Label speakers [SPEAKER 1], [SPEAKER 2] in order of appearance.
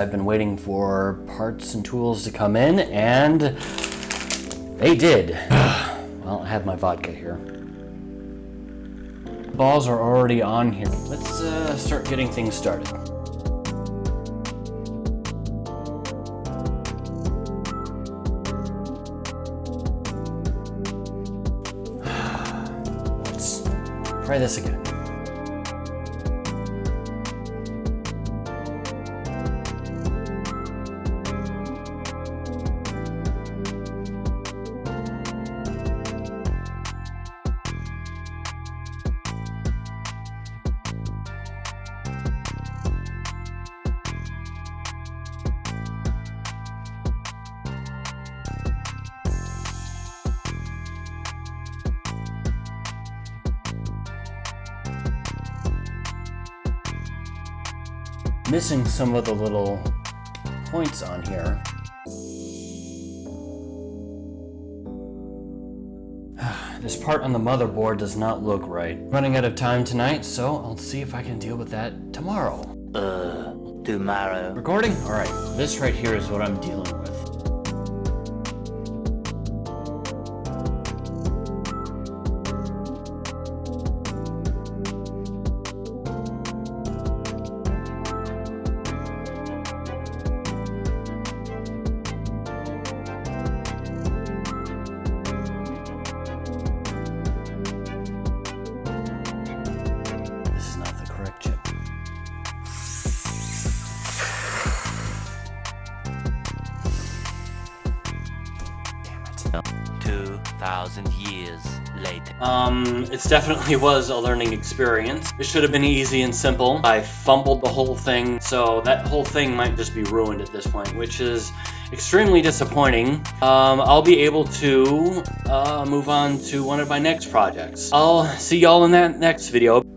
[SPEAKER 1] I've been waiting for parts and tools to come in, and they did. Well, I have my vodka here. Balls are already on here. Let's start getting things started. Let's try this again. Missing some of the little points on here. This part on the motherboard does not look right. Running out of time tonight, so I'll see if I can deal with that tomorrow.
[SPEAKER 2] Tomorrow.
[SPEAKER 1] Recording? Alright, this right here is what I'm dealing with. Chip. Damn it.
[SPEAKER 2] 2,000 years later.
[SPEAKER 1] It definitely was a learning experience. It should have been easy and simple. I fumbled the whole thing, so that whole thing might just be ruined at this point, which is extremely disappointing. I'll be able to move on to one of my next projects. I'll see y'all in that next video.